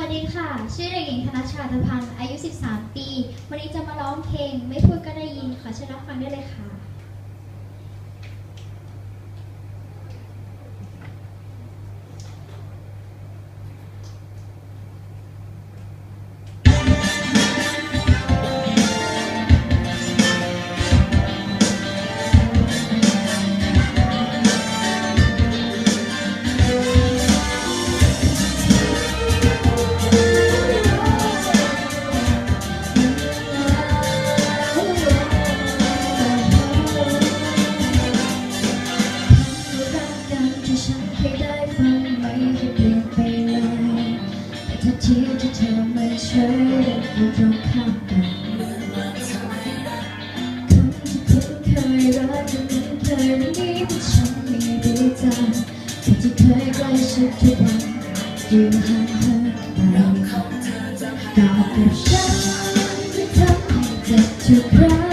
สดีค่ะชื่อเด็กหญิงธนชชาตพันธ์อายุ13 ปีวันนี้จะมาร้องเพลงไม่พูดก็ได้ยินขอเชิญรับฟังได้เลยค่ะที่เธอไม่ใช่อยู่ตรงข้ามกันคนที่คุ้นเคยรักจะเหมือนเคยวันนี้ที่ฉันไม่ได้จำคนที่เคยใกล้ชิดทุกวันอยู่ห่างเธอไปกอดกับฉันที่ทำให้เจ็บทุกครั้ง